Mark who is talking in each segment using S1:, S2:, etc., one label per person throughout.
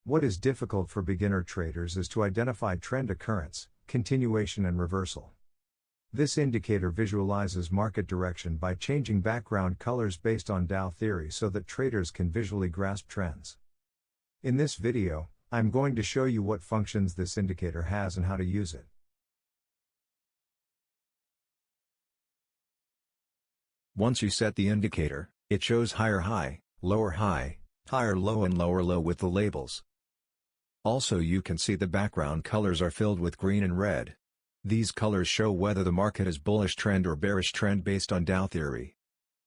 S1: What is difficult for beginner traders is to identify trend occurrence, continuation and reversal. This indicator visualizes market direction by changing background colors based on Dow theory so that traders can visually grasp trends. In this video, I'm going to show you what functions this indicator has and how to use it.
S2: Once you set the indicator, it shows higher high, higher low and lower low with the labels. Also you can see the background colors are filled with green and red. These colors show whether the market is bullish trend or bearish trend based on Dow theory.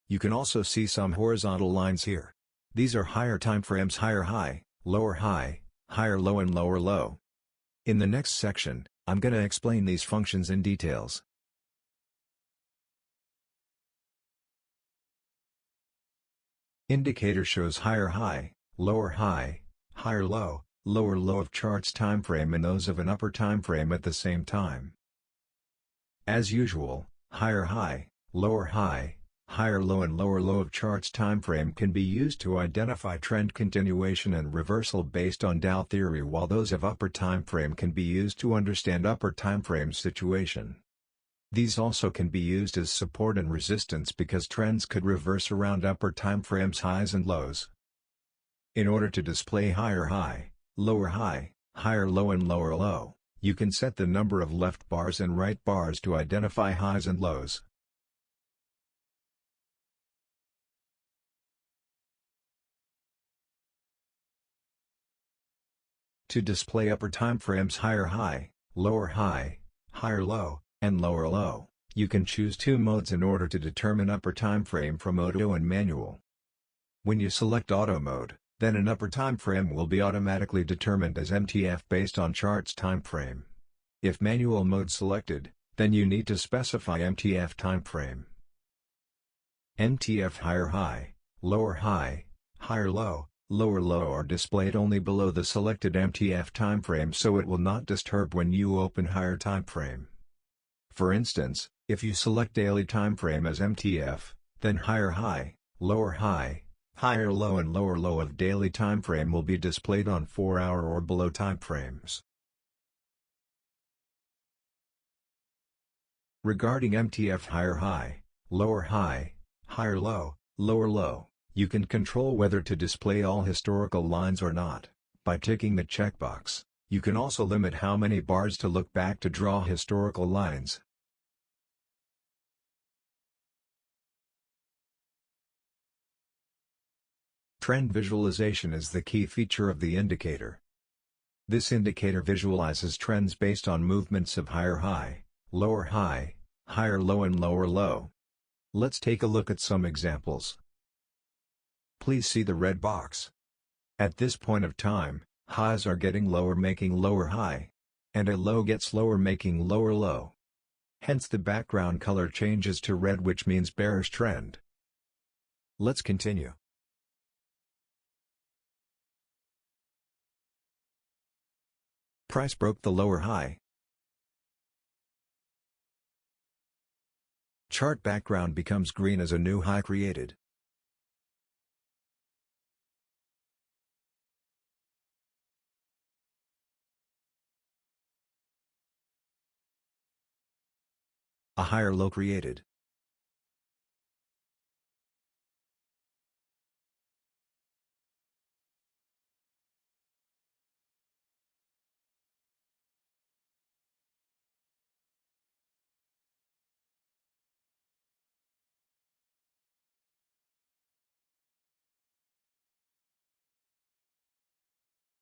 S2: You can also see some horizontal lines here. These are higher time frames, higher high, higher low and lower low. In the next section, I'm going to explain these functions in details. Indicator shows higher high, higher low, lower low of charts time frame and those of an upper time frame at the same time. As usual, higher high, higher low and lower low of charts time frame can be used to identify trend continuation and reversal based on Dow theory, while those of upper time frame can be used to understand upper time frame situation. These also can be used as support and resistance because trends could reverse around upper time frames highs and lows. In order to display higher high, higher low and lower low, you can set the number of left bars and right bars to identify highs and lows. To display upper time frames higher high, higher low, and lower low, you can choose two modes in order to determine upper time frame from auto and manual. When you select auto mode, then an upper time frame will be automatically determined as MTF based on charts time frame. If manual mode selected, then you need to specify MTF time frame. MTF higher low, lower low are displayed only below the selected MTF time frame, so it will not disturb when you open higher time frame. For instance, if you select daily time frame as MTF, then higher high, higher low and lower low of daily time frame will be displayed on 4-hour or below time frames. Regarding MTF higher high, higher low, lower low, you can control whether to display all historical lines or not by ticking the checkbox. You can also limit how many bars to look back to draw historical lines. Trend visualization is the key feature of the indicator. This indicator visualizes trends based on movements of higher high, higher low and lower low. Let's take a look at some examples. Please see the red box. At this point of time, highs are getting lower making lower high, and a low gets lower making lower low. Hence the background color changes to red, which means bearish trend. Let's continue. Price broke the lower high. Chart background becomes green as a new high created. A higher low created.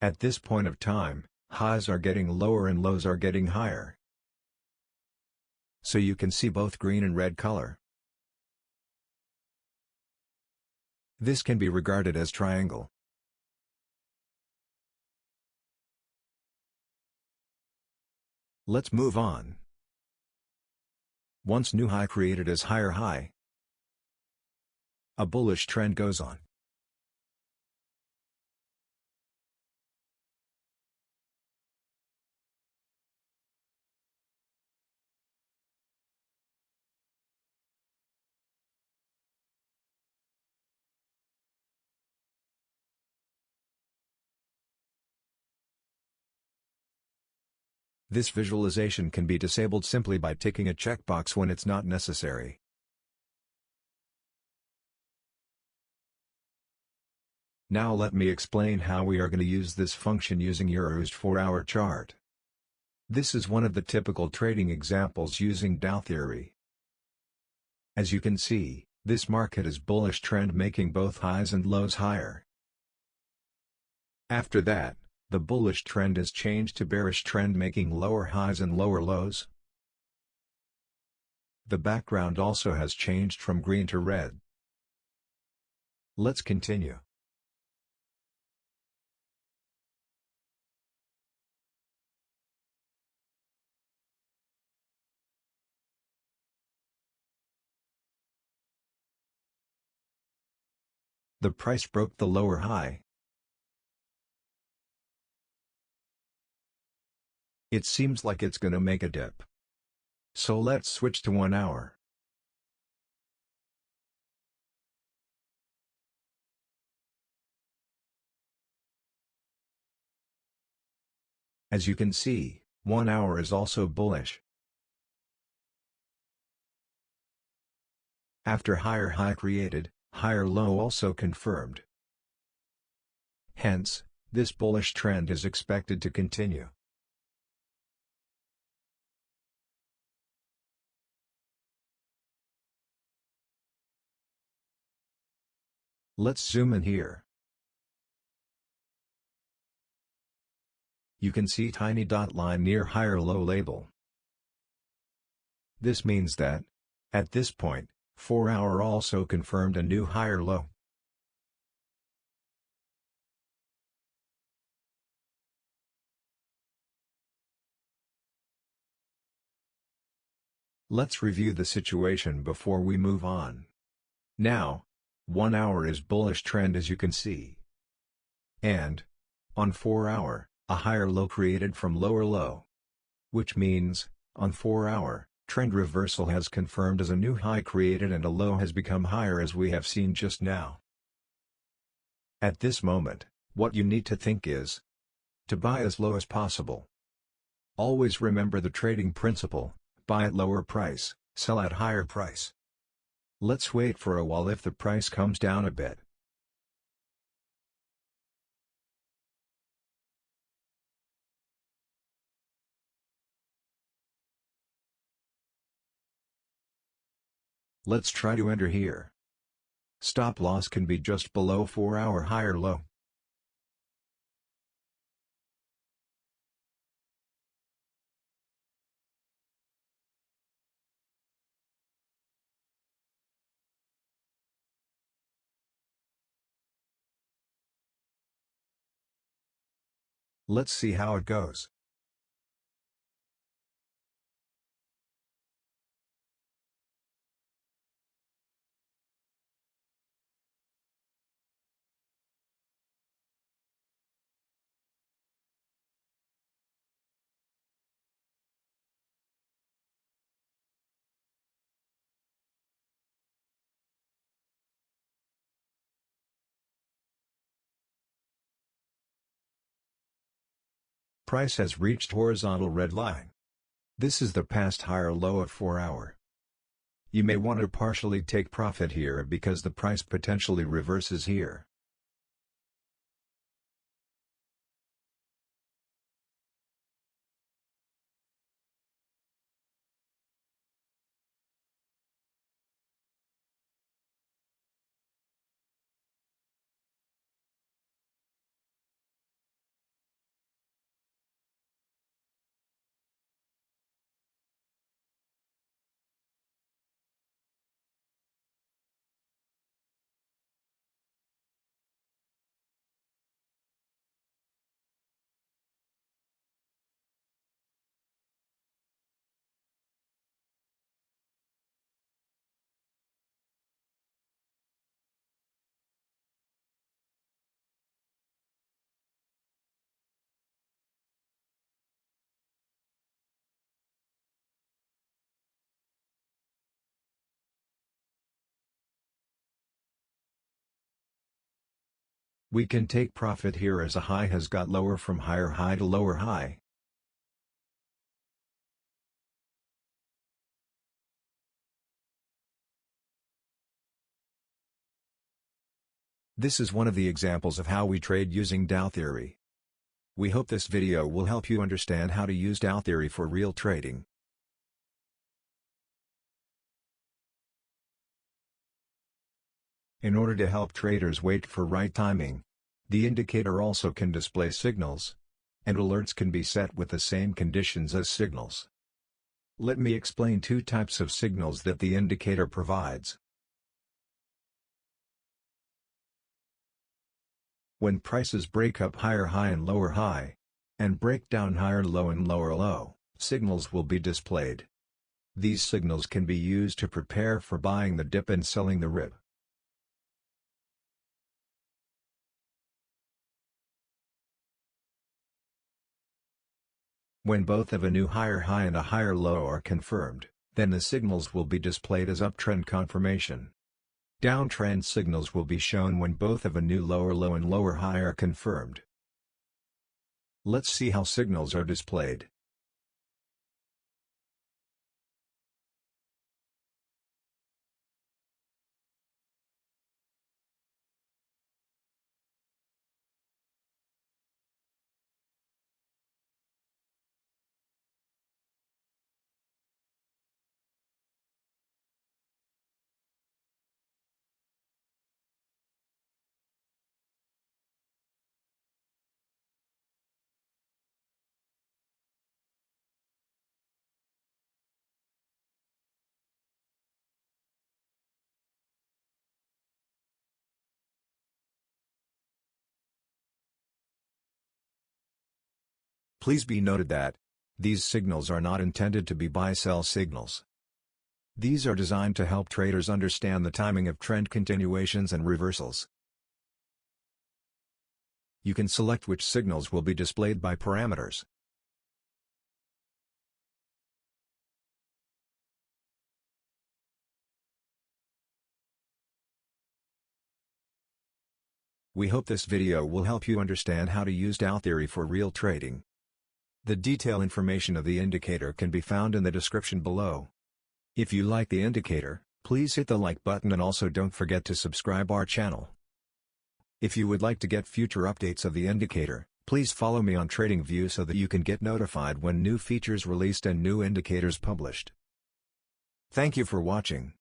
S2: At this point of time, highs are getting lower and lows are getting higher. So you can see both green and red color. This can be regarded as triangle. Let's move on. Once new high created as higher high, a bullish trend goes on. This visualization can be disabled simply by ticking a checkbox when it's not necessary. Now let me explain how we are going to use this function using Euro's 4-hour chart. This is one of the typical trading examples using Dow Theory. As you can see, this market is bullish trend making both highs and lows higher. After that, the bullish trend is changed to bearish trend making lower highs and lower lows. The background also has changed from green to red. Let's continue. The price broke the lower high. It seems like it's gonna make a dip. So let's switch to 1 hour. As you can see, 1 hour is also bullish. After higher high created, higher low also confirmed. Hence, this bullish trend is expected to continue. Let's zoom in here. You can see tiny dot line near higher low label. This means that, at this point, 4 hour also confirmed a new higher low. Let's review the situation before we move on. Now, 1 hour is bullish trend as you can see. And, on 4 hour, a higher low created from lower low. Which means, on 4 hour, trend reversal has confirmed as a new high created and a low has become higher as we have seen just now. At this moment, what you need to think is to buy as low as possible. Always remember the trading principle, buy at lower price, sell at higher price. Let's wait for a while if the price comes down a bit. Let's try to enter here. Stop loss can be just below 4 hour higher low. Let's see how it goes. Price has reached horizontal red line. This is the past higher low of 4 hour. You may want to partially take profit here because the price potentially reverses here. We can take profit here as a high has got lower from higher high to lower high. This is one of the examples of how we trade using Dow Theory. We hope this video will help you understand how to use Dow Theory for real trading. In order to help traders wait for right timing, the indicator also can display signals, and alerts can be set with the same conditions as signals. Let me explain two types of signals that the indicator provides. When prices break up higher high and lower high, and break down higher low and lower low, signals will be displayed. These signals can be used to prepare for buying the dip and selling the rip. When both of a new higher high and a higher low are confirmed, then the signals will be displayed as uptrend confirmation. Downtrend signals will be shown when both of a new lower low and lower high are confirmed. Let's see how signals are displayed. Please be noted that these signals are not intended to be buy-sell signals. These are designed to help traders understand the timing of trend continuations and reversals. You can select which signals will be displayed by parameters. We hope this video will help you understand how to use Dow Theory for real trading. The detailed information of the indicator can be found in the description below. If you like the indicator, please hit the like button and also don't forget to subscribe our channel. If you would like to get future updates of the indicator, please follow me on TradingView so that you can get notified when new features released and new indicators published. Thank you for watching.